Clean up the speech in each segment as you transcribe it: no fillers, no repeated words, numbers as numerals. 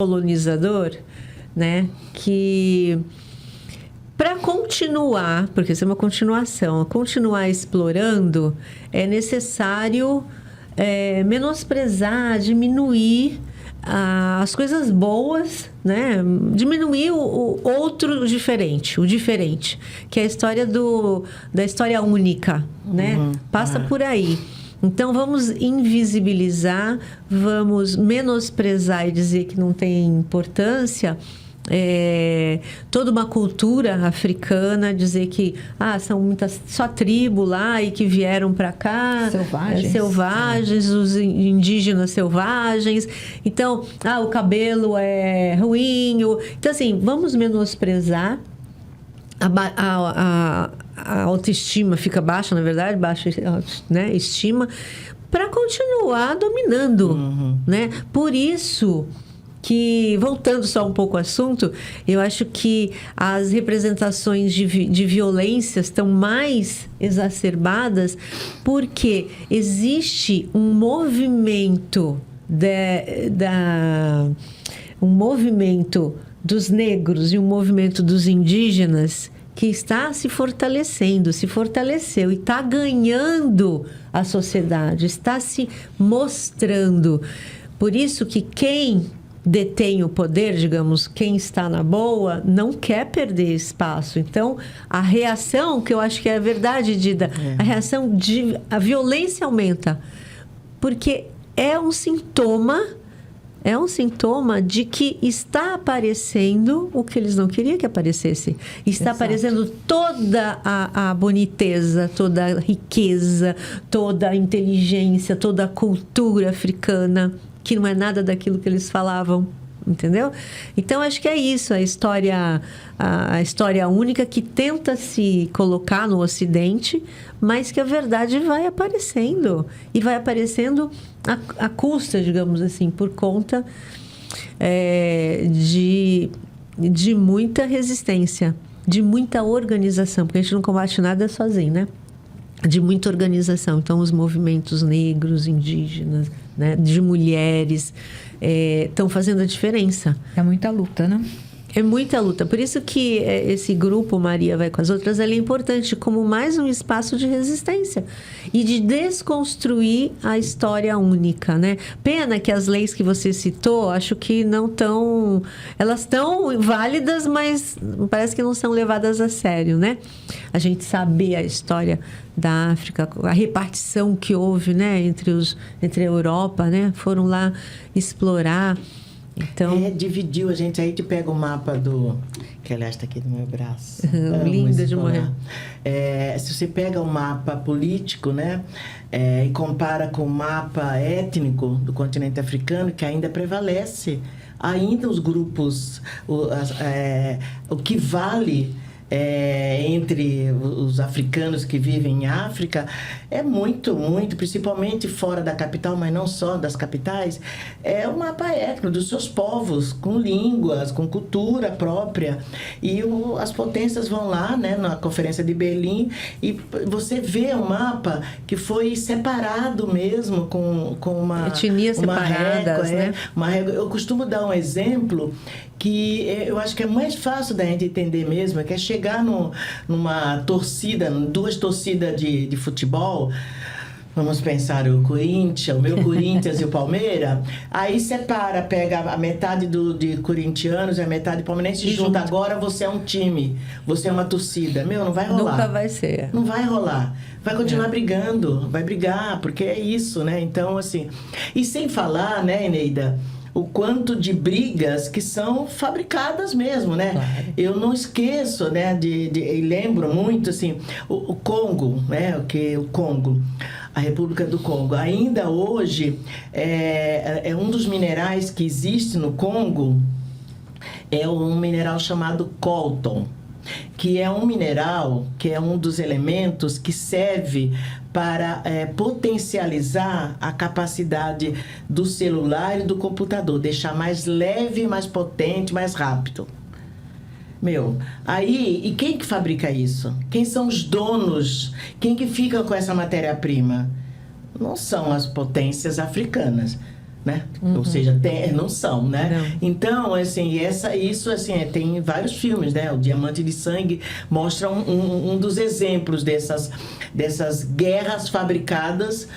colonizador, né, que para continuar, porque isso é uma continuação, continuar explorando, é necessário menosprezar, diminuir as coisas boas, né? Diminuir o outro diferente, o diferente, que é a história da história única, né? Passa por aí. Então, vamos invisibilizar, vamos menosprezar e dizer que não tem importância toda uma cultura africana, dizer que são muitas só tribo lá e que vieram para cá, selvagens, os indígenas selvagens. Então, o cabelo é ruim. Então, assim, vamos menosprezar. A autoestima fica baixa, na verdade, baixa, né, estima, para continuar dominando, né? Por isso que, voltando só um pouco ao assunto, eu acho que as representações de violência estão mais exacerbadas porque existe um movimento um movimento dos negros e um movimento dos indígenas que está se fortaleceu e está ganhando a sociedade, está se mostrando. Por isso que quem detém o poder, digamos, quem está na boa, não quer perder espaço. Então, a reação, que eu acho que é a verdade, Dida, a violência aumenta, porque é um sintoma de que está aparecendo o que eles não queriam que aparecesse. Está aparecendo toda a boniteza, toda a riqueza, toda a inteligência, toda a cultura africana, que não é nada daquilo que eles falavam, entendeu? Então, acho que é isso, a história única que tenta se colocar no Ocidente, mas que a verdade vai aparecendo. E vai aparecendo à custa, digamos assim, por conta de muita resistência, de muita organização, porque a gente não combate nada sozinho, né? De muita organização. Então, os movimentos negros, indígenas, né, de mulheres, estão fazendo a diferença. É muita luta, né? É muita luta. Por isso que esse grupo Maria Vai com as Outras, ele é importante como mais um espaço de resistência e de desconstruir a história única, né? Pena que as leis que você citou, acho que não estão... Elas estão válidas, mas parece que não são levadas a sério, né? A gente saber a história da África, a repartição que houve, né, entre a Europa, né? Foram lá explorar. Então... dividiu a gente. Aí te pega o mapa que aliás está aqui no meu braço. Linda de morrer. Se você pega o mapa político, né, e compara com o mapa étnico do continente africano, que ainda prevalece, ainda os grupos, o que vale entre os africanos que vivem em África é muito, muito, principalmente fora da capital, mas não só das capitais, é o mapa étnico dos seus povos, com línguas, com cultura própria. E as potências vão lá, né, na Conferência de Berlim, e você vê um mapa que foi separado mesmo, com uma... Etnias separadas, né? Eu costumo dar um exemplo que eu acho que é mais fácil da gente entender mesmo, que é chegar numa torcida, duas torcidas de futebol, vamos pensar o Corinthians, o meu Corinthians e o Palmeiras, aí separa, pega a metade de corintianos e a metade de palmeirenses e junta. Agora você é um time, você é uma torcida. Não vai rolar. Nunca vai ser. Não vai rolar. Vai continuar brigando, vai brigar, porque é isso, né? Então, assim... E sem falar, né, Eneida, o quanto de brigas que são fabricadas mesmo, né? Claro. Eu não esqueço, né, e lembro muito, assim, o Congo, né? O Congo, a República do Congo. Ainda hoje, é um dos minerais que existe no Congo, é um mineral chamado coltan, que é um mineral, que é um dos elementos que serve para potencializar a capacidade do celular e do computador, deixar mais leve, mais potente, mais rápido. Aí, e quem que fabrica isso? Quem são os donos? Quem que fica com essa matéria-prima? Não são as potências africanas. né? Ou seja, não são, né? Não. Então, assim, isso assim, tem vários filmes, né? O Diamante de Sangue mostra um dos exemplos dessas guerras fabricadas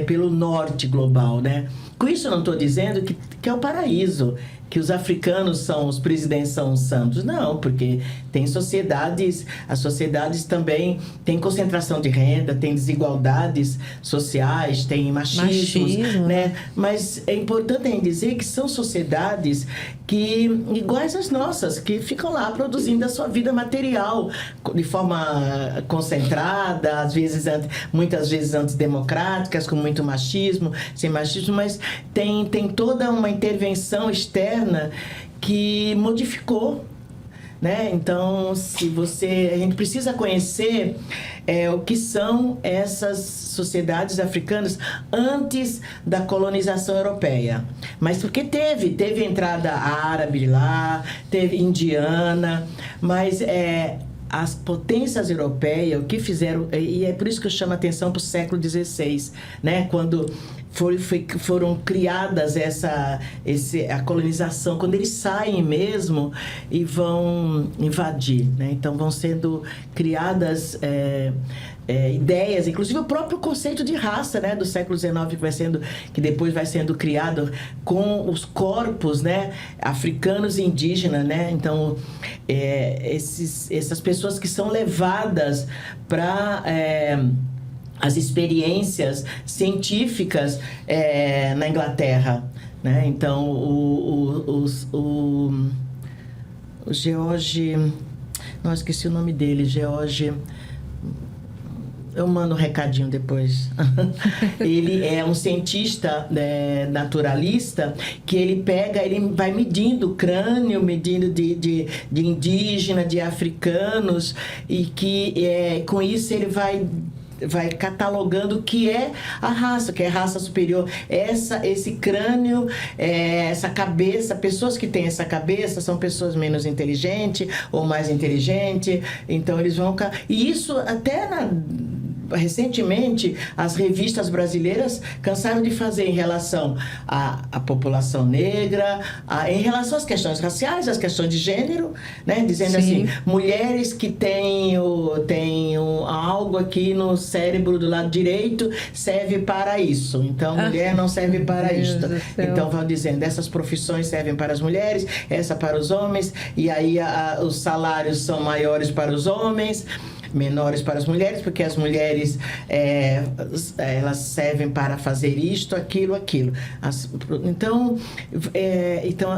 pelo norte global, né? Com isso eu não estou dizendo que é o paraíso, que os africanos os presidentes são santos. Não, porque tem sociedades, as sociedades também têm concentração de renda, tem desigualdades sociais, tem machismos, né? Mas é importante a gente dizer que são sociedades iguais às nossas, que ficam lá produzindo a sua vida material de forma concentrada, muitas vezes antidemocráticas, com muito machismo, sem machismo, mas tem toda uma intervenção externa que modificou, né? Então, a gente precisa conhecer o que são essas sociedades africanas antes da colonização europeia. Mas porque teve entrada árabe lá, teve indiana, mas as potências europeias, o que fizeram, e é por isso que eu chamo a atenção para o século XVI, né? Quando foram criadas a colonização, quando eles saem mesmo e vão invadir, né? Então vão sendo criadas ideias, inclusive o próprio conceito de raça, né, do século XIX, que depois vai sendo criado com os corpos, né, africanos e indígenas, né? Então essas pessoas que são levadas para as experiências científicas na Inglaterra, né? Então o George, não esqueci o nome dele, George, eu mando um recadinho depois. Ele é um cientista naturalista que ele vai medindo o crânio, medindo de indígena, de africanos, e que com isso ele vai catalogando o que é a raça, que é a raça superior. Esse crânio, essa cabeça, pessoas que têm essa cabeça são pessoas menos inteligentes ou mais inteligentes. Então eles vão... E isso até recentemente as revistas brasileiras cansaram de fazer em relação à população negra, em relação às questões raciais, às questões de gênero, né? Dizendo assim, mulheres que têm algo aqui no cérebro do lado direito serve para isso, então mulher não serve para isso. Então vão dizendo, essas profissões servem para as mulheres, essa para os homens, e aí os salários são maiores para os homens, menores para as mulheres, porque as mulheres elas servem para fazer isto, aquilo. Então,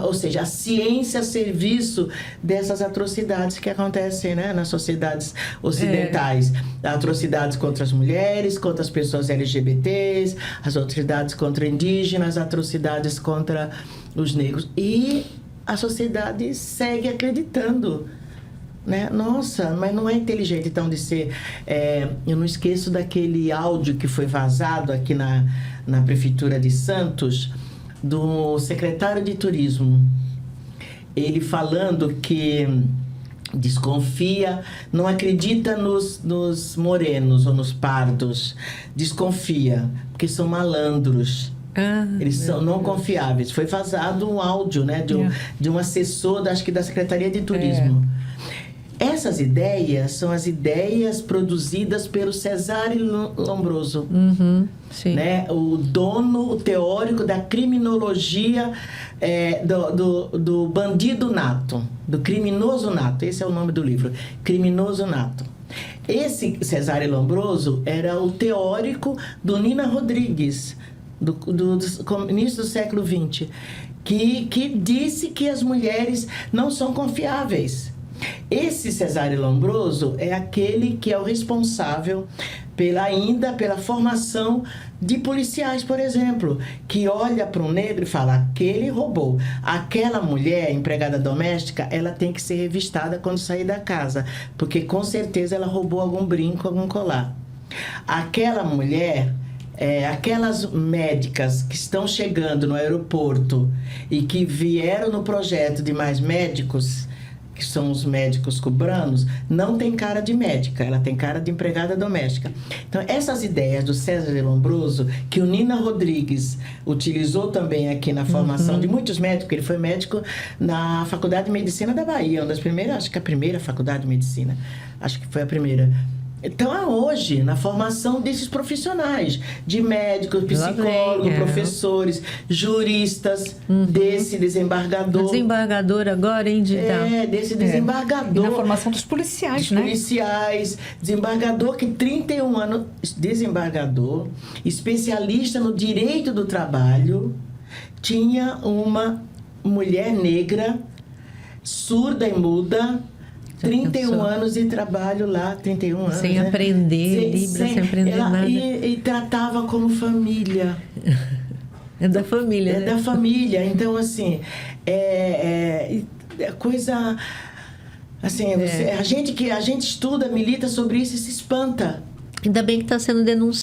ou seja, a ciência a serviço dessas atrocidades que acontecem, né, nas sociedades ocidentais. Atrocidades contra as mulheres, contra as pessoas LGBTs, as atrocidades contra indígenas, atrocidades contra os negros. E a sociedade segue acreditando, né? Nossa, mas não é inteligente então de ser... eu não esqueço daquele áudio que foi vazado aqui na Prefeitura de Santos, do secretário de Turismo. Ele falando que desconfia, não acredita nos morenos ou nos pardos. Desconfia, porque são malandros. Eles são não confiáveis. Foi vazado um áudio, né, de um assessor, acho que da Secretaria de Turismo. Essas ideias são as ideias produzidas pelo Cesare Lombroso, né? O dono, o teórico da criminologia do bandido nato, do criminoso nato. Esse é o nome do livro, Criminoso Nato. Esse Cesare Lombroso era o teórico do Nina Rodrigues, do início do século XX, que disse que as mulheres não são confiáveis. Esse Cesare Lombroso é aquele que é o responsável pela formação de policiais, por exemplo, que olha para um negro e fala, aquele roubou. Aquela mulher, empregada doméstica, ela tem que ser revistada quando sair da casa, porque com certeza ela roubou algum brinco, algum colar. Aquela mulher... aquelas médicas que estão chegando no aeroporto e que vieram no projeto de mais médicos, que são os médicos cubanos, não tem cara de médica, ela tem cara de empregada doméstica. Então, essas ideias do César de Lombroso, que o Nina Rodrigues utilizou também aqui na formação de muitos médicos, ele foi médico na Faculdade de Medicina da Bahia, uma das primeiras, acho que a primeira faculdade de medicina, acho que foi a primeira. Então, hoje, na formação desses profissionais, de médicos, psicólogos, professores, juristas, desse desembargador. Desembargador agora, hein, Dita? Desse desembargador. E na formação dos policiais, né? Policiais, desembargador que 31 anos, desembargador, especialista no direito do trabalho, tinha uma mulher negra, surda e muda, 31 anos de trabalho lá, 31 anos. Sem aprender Libra, sem aprender nada. E tratava como família. É da família, né? É da família. Então, assim, é coisa... Assim, a gente estuda, milita sobre isso e se espanta. Ainda bem que está sendo denunciado.